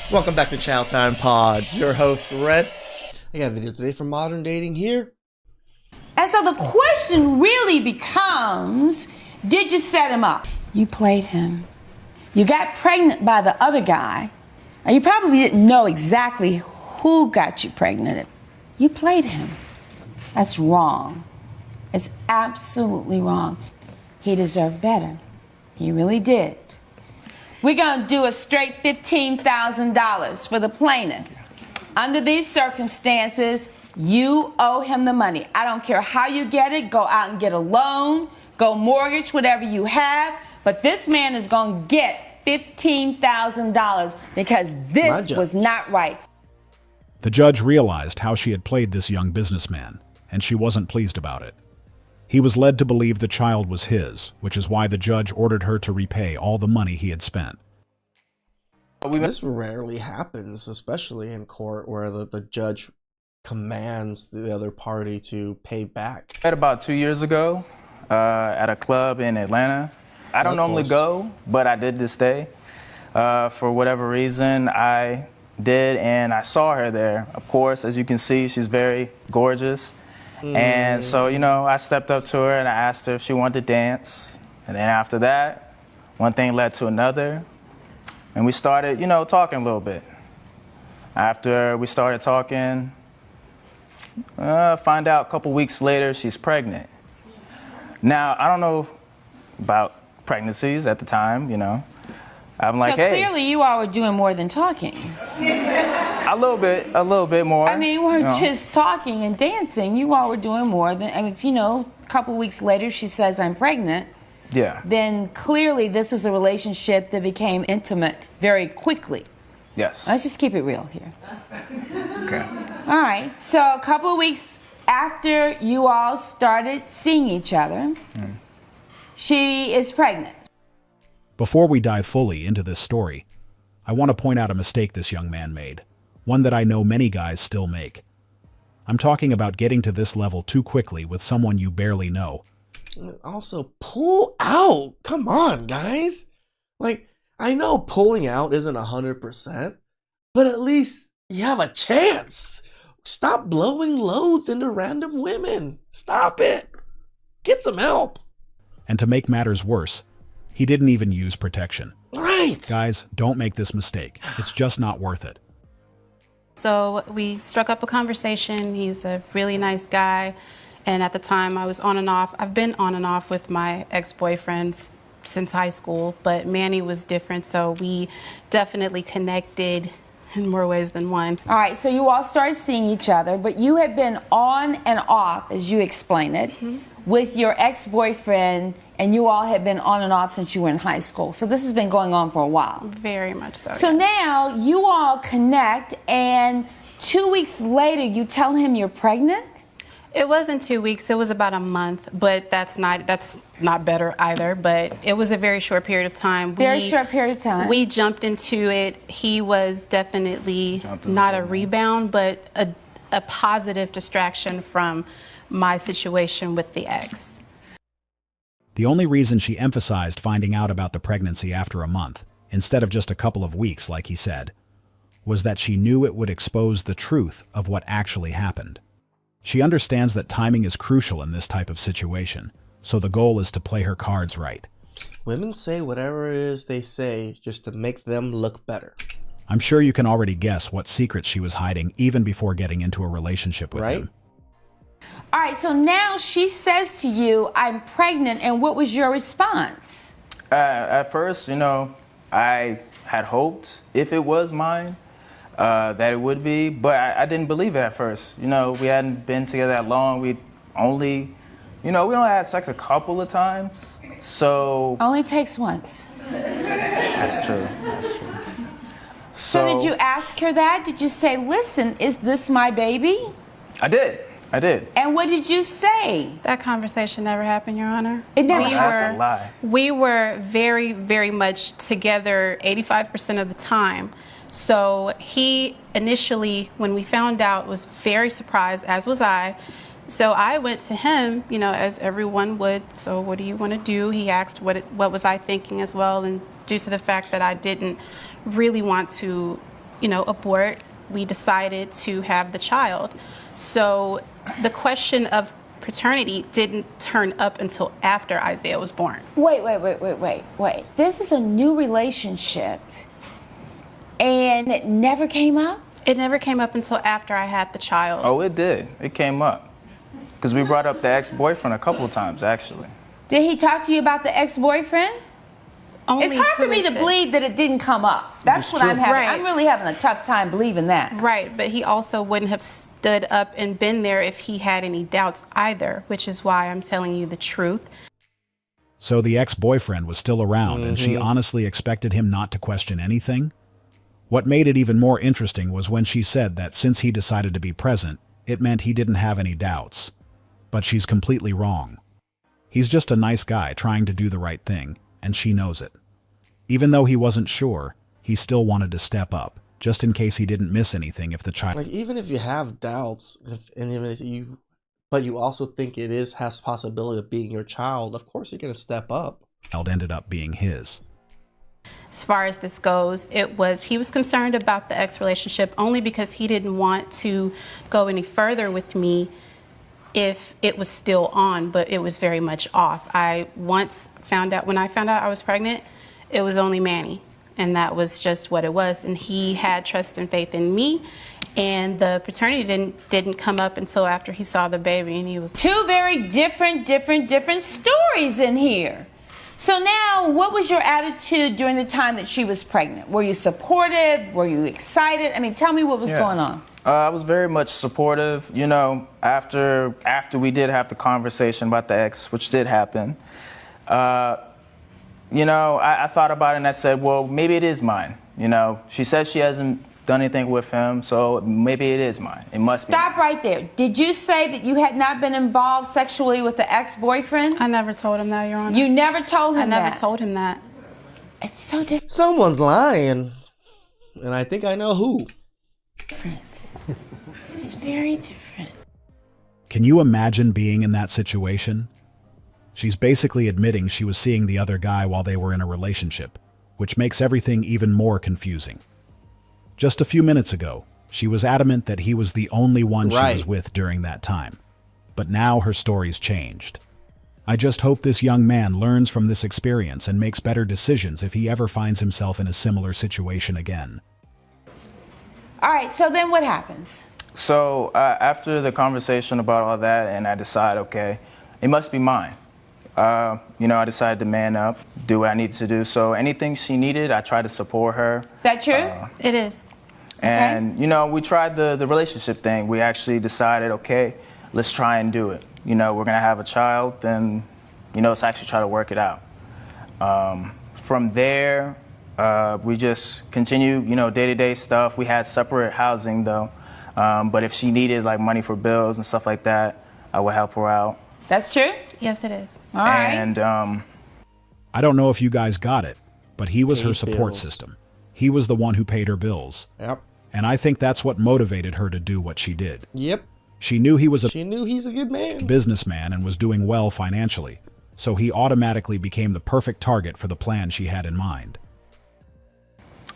Welcome back to Chow Time Pods. Your host, Red. I got a video today from Modern Dating here. And so the question really becomes, did you set him up? You played him. You got pregnant by the other guy, and you probably didn't know exactly who got you pregnant. You played him. That's wrong. It's absolutely wrong. He deserved better. He really did. We're going to do a straight $15,000 for the plaintiff. Under these circumstances, you owe him the money. I don't care how you get it. Go out and get a loan, go mortgage whatever you have, but this man is going to get $15,000 because this was not right. The judge realized how she had played this young businessman, and she wasn't pleased about it. He was led to believe the child was his, which is why the judge ordered her to repay all the money he had spent. This rarely happens, especially in court, where the judge commands the other party to pay back. About 2 years ago, at a club in Atlanta. I don't normally go, but I did this day. For whatever reason, I did, and I saw her there. Of course, as you can see, she's very gorgeous. And so, I stepped up to her and I asked her if she wanted to dance. And then after that, one thing led to another. And we started, talking a little bit. After we started talking, find out a couple weeks later she's pregnant. Now, I don't know about pregnancies at the time, I'm like, hey. So clearly you all were doing more than talking. A little bit more. I mean, you weren't just talking and dancing. You all were doing more than, if a couple of weeks later she says, I'm pregnant. Yeah. Then clearly this was a relationship that became intimate very quickly. Yes. Let's just keep it real here. Okay. All right. So a couple of weeks after you all started seeing each other, she is pregnant. Before we dive fully into this story, I want to point out a mistake this young man made, one that I know many guys still make. I'm talking about getting to this level too quickly with someone you barely know. Also, pull out. Come on, guys. Like, I know pulling out isn't 100%, but at least you have a chance. Stop blowing loads into random women. Stop it. Get some help. And to make matters worse, he didn't even use protection. Right. Guys, don't make this mistake. It's just not worth it. So we struck up a conversation. He's a really nice guy. And at the time I was on and off. I've been on and off with my ex-boyfriend since high school, but Manny was different. So we definitely connected in more ways than one. All right, so you all started seeing each other, but you had been on and off, as you explained it, with your ex-boyfriend, and you all had been on and off since you were in high school. So this has been going on for a while. Very much so. So now you all connect, and 2 weeks later you tell him you're pregnant? It wasn't 2 weeks, it was about a month, but that's not better either, but it was a very short period of time. Very short period of time. We jumped into it. He was definitely not a rebound, but a positive distraction from my situation with the ex. The only reason she emphasized finding out about the pregnancy after a month, instead of just a couple of weeks like he said, was that she knew it would expose the truth of what actually happened. She understands that timing is crucial in this type of situation, so the goal is to play her cards right. Women say whatever it is they say just to make them look better. I'm sure you can already guess what secrets she was hiding even before getting into a relationship with him. All right, so now she says to you, I'm pregnant, and what was your response? At first, I had hoped if it was mine, that it would be, but I didn't believe it at first. We hadn't been together that long. We only had sex a couple of times, so. Only takes once. That's true. So did you ask her that? Did you say, listen, is this my baby? I did. And what did you say? That conversation never happened, Your Honor. It never happened. happened. That's a lie. We were very, very much together 85% of the time. So he initially, when we found out, was very surprised, as was I. So I went to him, as everyone would. So what do you want to do? He asked what was I thinking as well. And due to the fact that I didn't really want to abort. We decided to have the child. So the question of paternity didn't turn up until after Isaiah was born. Wait. This is a new relationship and it never came up? It never came up until after I had the child. Oh, it did. It came up. Because we brought up the ex-boyfriend a couple of times, actually. Did he talk to you about the ex-boyfriend? It's hard for me to believe that it didn't come up. That's what I'm having. Right. I'm really having a tough time believing that. Right, but he also wouldn't have stood up and been there if he had any doubts either, which is why I'm telling you the truth. So the ex-boyfriend was still around, and she honestly expected him not to question anything? What made it even more interesting was when she said that since he decided to be present, it meant he didn't have any doubts. But she's completely wrong. He's just a nice guy trying to do the right thing, and she knows it. Even though he wasn't sure, he still wanted to step up, just in case he didn't miss anything if the child... Like, even if you have doubts, but you also think it has possibility of being your child, of course you're going to step up. Ended up being his. As far as this goes, he was concerned about the ex relationship only because he didn't want to go any further with me if it was still on, but it was very much off. When I found out I was pregnant, it was only Manny, and that was just what it was. And he had trust and faith in me, and the paternity didn't come up until after he saw the baby, and he was... Two very different stories in here. So now, what was your attitude during the time that she was pregnant? Were you supportive? Were you excited? I mean, tell me what was going on. I was very much supportive. After we did have the conversation about the ex, which did happen, I thought about it and I said, well, maybe it is mine. She says she hasn't done anything with him, so maybe it is mine. It must be. Stop right there. Did you say that you had not been involved sexually with the ex-boyfriend? I never told him that, Your Honor. You never told him that? I never told him that. It's so different. Someone's lying, and I think I know who. This is very different. Can you imagine being in that situation? She's basically admitting she was seeing the other guy while they were in a relationship, which makes everything even more confusing. Just a few minutes ago, she was adamant that he was the only one she was with during that time. But now her story's changed. I just hope this young man learns from this experience and makes better decisions if he ever finds himself in a similar situation again. All right, so then what happens? So after the conversation about all that, and I decide, okay, it must be mine. I decided to man up, do what I needed to do. So anything she needed, I tried to support her. Is that true? It is. And, we tried the relationship thing. We actually decided, okay, let's try and do it. We're going to have a child, then, let's actually try to work it out. From there, we just continue, day-to-day stuff. We had separate housing, though. But if she needed, money for bills and stuff like that, I would help her out. That's true? Yes, it is. All right. And I don't know if you guys got it, but he was her support system. He was the one who paid her bills. Yep. And I think that's what motivated her to do what she did. Yep. She knew he's a good man. Businessman and was doing well financially, so he automatically became the perfect target for the plan she had in mind.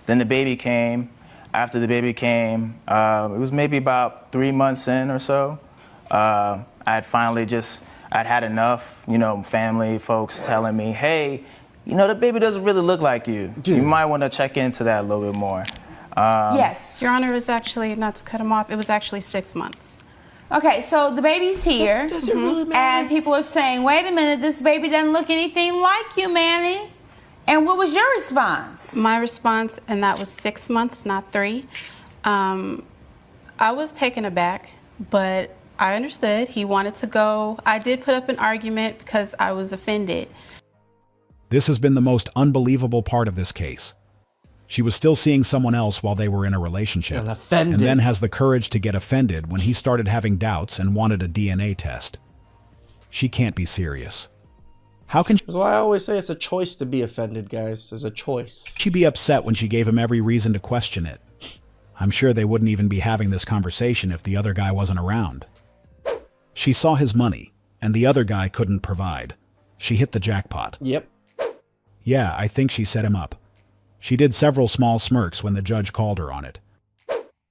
Then the baby came. After the baby came, it was maybe about 3 months in or so. I'd had enough, family folks telling me, hey, the baby doesn't really look like you. Dude. You might want to check into that a little bit more. Yes. Your Honor, it was actually, not to cut him off, it was actually 6 months. Okay, so the baby's here. Does it really matter? And people are saying, wait a minute, this baby doesn't look anything like you, Manny. And what was your response? My response, and that was 6 months, not 3. I was taken aback, but I understood. He wanted to go. I did put up an argument because I was offended. This has been the most unbelievable part of this case. She was still seeing someone else while they were in a relationship, And offended. and then has the courage to get offended when he started having doubts and wanted a DNA test. She can't be serious. How can That's why I always say it's a choice to be offended, guys. It's a choice. she be upset when she gave him every reason to question it? I'm sure they wouldn't even be having this conversation if the other guy wasn't around. She saw his money, and the other guy couldn't provide. She hit the jackpot. Yep. Yeah, I think she set him up. She did several small smirks when the judge called her on it,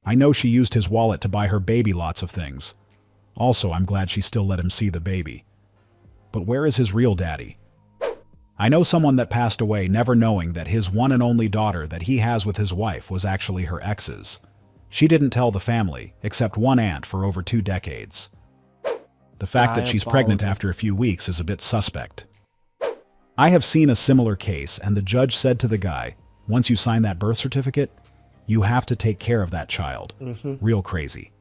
I know she used his wallet to buy her baby lots of things. Also, I'm glad she still let him see the baby. But where is his real daddy? I know someone that passed away never knowing that his one and only daughter that he has with his wife was actually her ex's. She didn't tell the family, except one aunt, for over 2 decades. The fact that she's pregnant after a few weeks is a bit suspect. I have seen a similar case, and the judge said to the guy, once you sign that birth certificate, you have to take care of that child. Real crazy.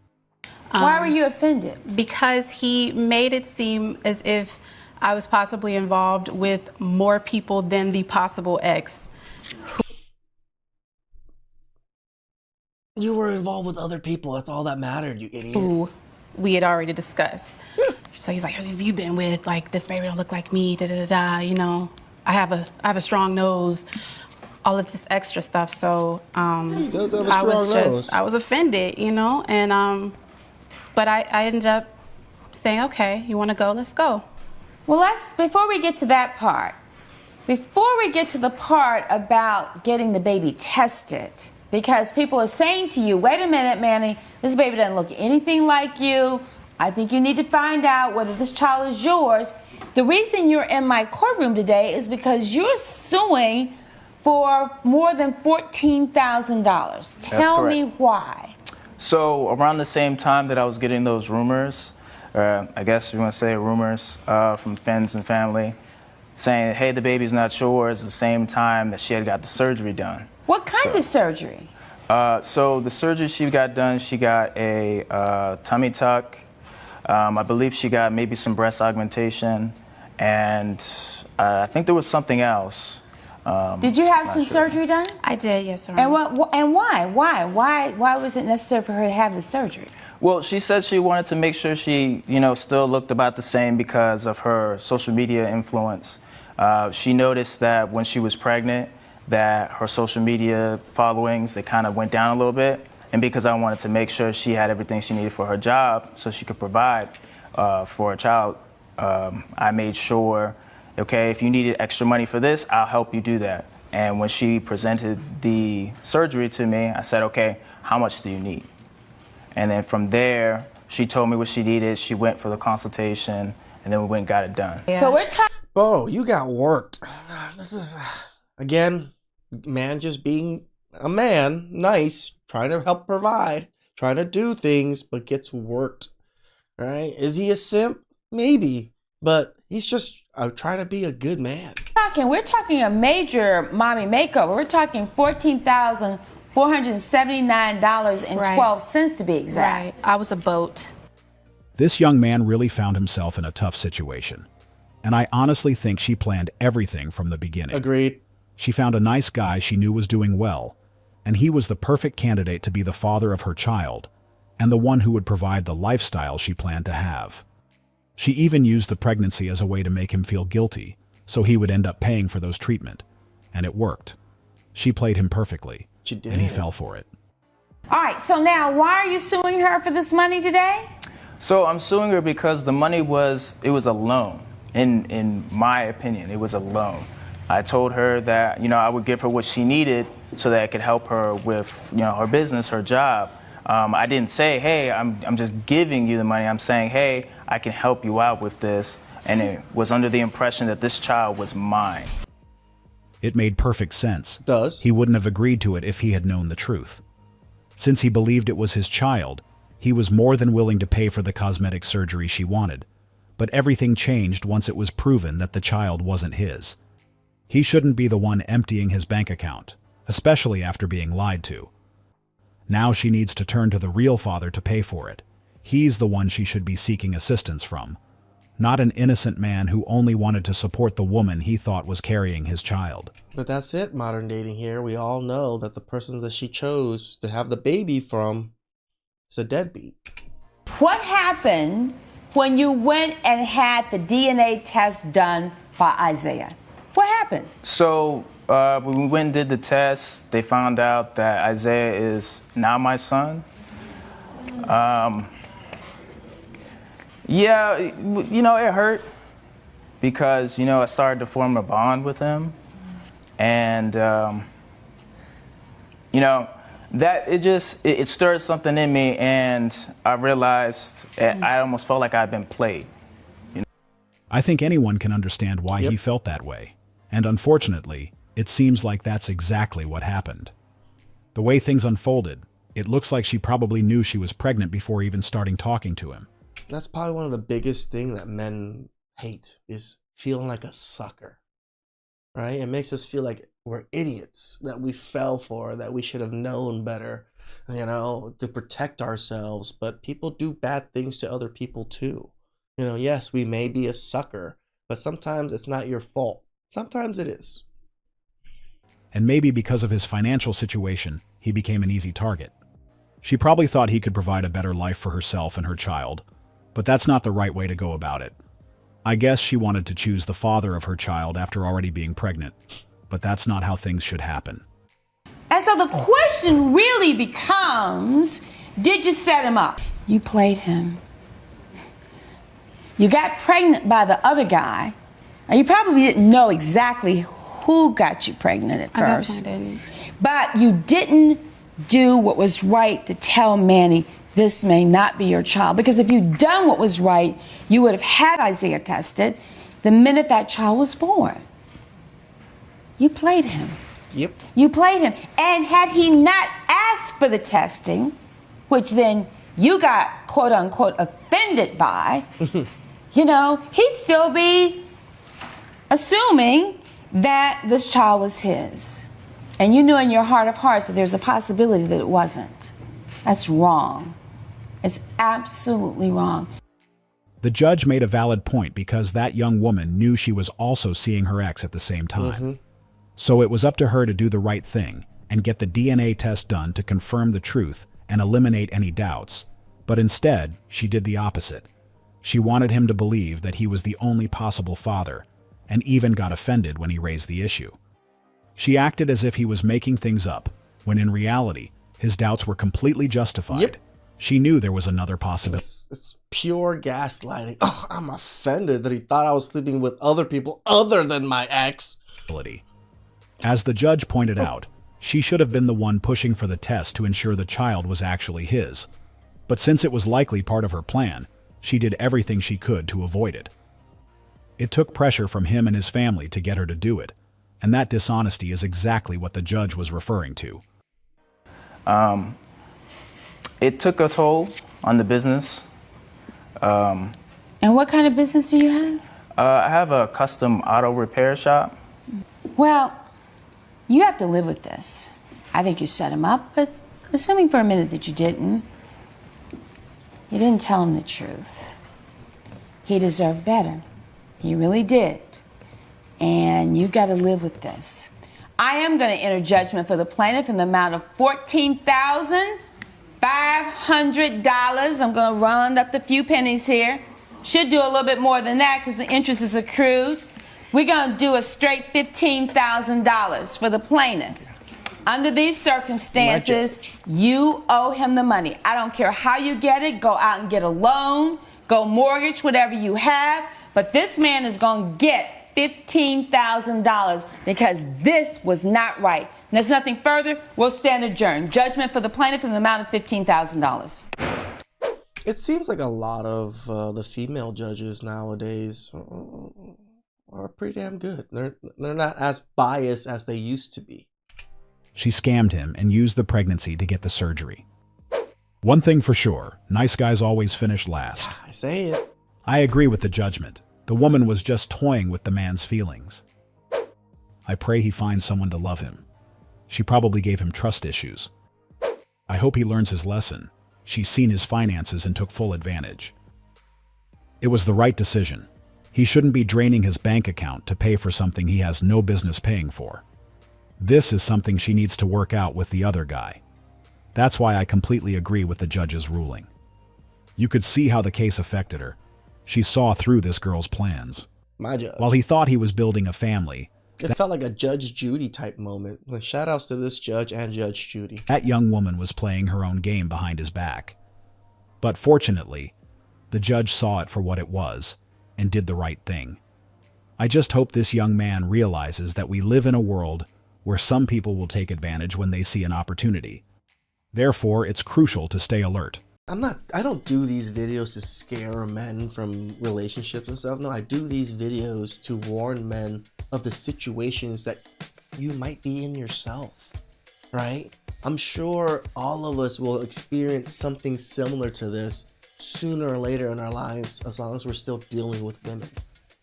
Why were you offended? Because he made it seem as if I was possibly involved with more people than the possible ex. You were involved with other people. That's all that mattered, you idiot. Who we had already discussed. So he's like, who have you been with? Like, this baby don't look like me, da da da da. You know, I have a strong nose, all of this extra stuff. So He does have a strong nose. I was offended, you know, and but I ended up saying, okay, you want to go? Let's go. Well, before we get to that part, before we get to the part about getting the baby tested, because people are saying to you, wait a minute, Manny, this baby doesn't look anything like you. I think you need to find out whether this child is yours. The reason you're in my courtroom today is because you're suing for more than $14,000. Tell me why. So around the same time that I was getting those rumors, I guess you want to say rumors from friends and family, saying, hey, the baby's not yours, at the same time that she had got the surgery done. What kind of surgery? So the surgery she got done, she got a tummy tuck. I believe she got maybe some breast augmentation, and I think there was something else. Did you have some surgery done? I did, yes, sir. And why? Why was it necessary for her to have the surgery? Well, she said she wanted to make sure she, still looked about the same because of her social media influence. She noticed that when she was pregnant, that her social media followings, they kind of went down a little bit. And because I wanted to make sure she had everything she needed for her job so she could provide for a child, I made sure, okay, if you needed extra money for this, I'll help you do that. And when she presented the surgery to me, I said, okay, how much do you need? And then from there, she told me what she needed. She went for the consultation, and then we went and got it done. Yeah. So we're talking. Oh, you got worked. This is, again, man just being a man, nice, trying to help provide, trying to do things, but gets worked. Right? Is he a simp? Maybe. But he's just trying to be a good man. We're talking a major mommy makeover. We're talking $14,479.12 to be exact. Right. I was a boat. This young man really found himself in a tough situation. And I honestly think she planned everything from the beginning. Agreed. She found a nice guy she knew was doing well, and he was the perfect candidate to be the father of her child, and the one who would provide the lifestyle she planned to have. She even used the pregnancy as a way to make him feel guilty, so he would end up paying for those treatment. And it worked. She played him perfectly. She did. And he fell for it. All right, so now why are you suing her for this money today? So I'm suing her because the money was a loan. In my opinion, it was a loan. I told her that, I would give her what she needed so that I could help her with, her business, her job. I didn't say, hey, I'm just giving you the money. I'm saying, hey, I can help you out with this. And it was under the impression that this child was mine. It made perfect sense. Does. He wouldn't have agreed to it if he had known the truth. Since he believed it was his child, he was more than willing to pay for the cosmetic surgery she wanted. But everything changed once it was proven that the child wasn't his. He shouldn't be the one emptying his bank account, especially after being lied to. Now she needs to turn to the real father to pay for it. He's the one she should be seeking assistance from, not an innocent man who only wanted to support the woman he thought was carrying his child. But that's it, modern dating here. We all know that the person that she chose to have the baby from is a deadbeat. What happened when you went and had the DNA test done by Isaiah? What happened? So when we went and did the test, they found out that Isaiah is now my son. Yeah, it hurt because, I started to form a bond with him. And, that it stirred something in me, and I realized I almost felt like I'd been played. I think anyone can understand why he felt that way. And unfortunately, it seems like that's exactly what happened. The way things unfolded, it looks like she probably knew she was pregnant before even starting talking to him. That's probably one of the biggest things that men hate, is feeling like a sucker, right? It makes us feel like we're idiots, that we fell for, that we should have known better, to protect ourselves. But people do bad things to other people too. Yes, we may be a sucker, but sometimes it's not your fault. Sometimes it is. And maybe because of his financial situation, he became an easy target. She probably thought he could provide a better life for herself and her child, but that's not the right way to go about it. I guess she wanted to choose the father of her child after already being pregnant, but that's not how things should happen. And so the question really becomes, did you set him up? You played him. You got pregnant by the other guy. Now, you probably didn't know exactly who got you pregnant at first. I definitely didn't. But you didn't do what was right to tell Manny, this may not be your child. Because if you'd done what was right, you would have had Isaiah tested the minute that child was born. You played him. Yep. You played him. And had he not asked for the testing, which then you got quote unquote offended by, he'd still be assuming that this child was his. And you knew in your heart of hearts that there's a possibility that it wasn't. That's wrong. It's absolutely wrong. The judge made a valid point because that young woman knew she was also seeing her ex at the same time. So it was up to her to do the right thing and get the DNA test done to confirm the truth and eliminate any doubts. But instead, she did the opposite. She wanted him to believe that he was the only possible father, and even got offended when he raised the issue. She acted as if he was making things up, when in reality, his doubts were completely justified. Yep. She knew there was another possibility. It's pure gaslighting. Oh, I'm offended that he thought I was sleeping with other people other than my ex. As the judge pointed out, she should have been the one pushing for the test to ensure the child was actually his. But since it was likely part of her plan, she did everything she could to avoid it. It took pressure from him and his family to get her to do it, and that dishonesty is exactly what the judge was referring to. It took a toll on the business. And what kind of business do you have? I have a custom auto repair shop. Well, you have to live with this. I think you set him up, but assuming for a minute that you didn't tell him the truth. He deserved better. He really did. And you got to live with this. I am going to enter judgment for the plaintiff in the amount of $14,500. I'm going to round up the few pennies here. Should do a little bit more than that because the interest is accrued. We're going to do a straight $15,000 for the plaintiff. Under these circumstances, you owe him the money. I don't care how you get it. Go out and get a loan, go mortgage, whatever you have. But this man is going to get $15,000 because this was not right. And there's nothing further. We'll stand adjourned. Judgment for the plaintiff in the amount of $15,000. It seems like a lot of the female judges nowadays are pretty damn good. They're not as biased as they used to be. She scammed him and used the pregnancy to get the surgery. One thing for sure, nice guys always finish last. I say it. I agree with the judgment. The woman was just toying with the man's feelings. I pray he finds someone to love him. She probably gave him trust issues. I hope he learns his lesson. She's seen his finances and took full advantage. It was the right decision. He shouldn't be draining his bank account to pay for something he has no business paying for. This is something she needs to work out with the other guy. That's why I completely agree with the judge's ruling. You could see how the case affected her. She saw through this girl's plans. My judge. While he thought he was building a family, It felt like a Judge Judy type moment. Like, shout outs to this judge and Judge Judy. that young woman was playing her own game behind his back. But fortunately, the judge saw it for what it was and did the right thing. I just hope this young man realizes that we live in a world where some people will take advantage when they see an opportunity. Therefore, it's crucial to stay alert. I don't do these videos to scare men from relationships and stuff. No, I do these videos to warn men of the situations that you might be in yourself, right? I'm sure all of us will experience something similar to this sooner or later in our lives, as long as we're still dealing with women.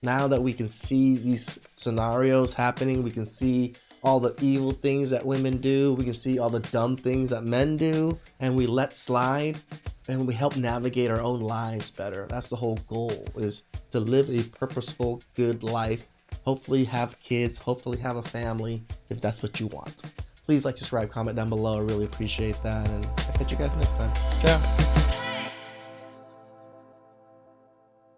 Now that we can see these scenarios happening, we can see all the evil things that women do, we can see all the dumb things that men do, and we let slide, and we help navigate our own lives better. That's the whole goal, is to live a purposeful, good life, hopefully have kids, hopefully have a family, if that's what you want. Please like, subscribe, comment down below. I really appreciate that, and I'll catch you guys next time. Ciao.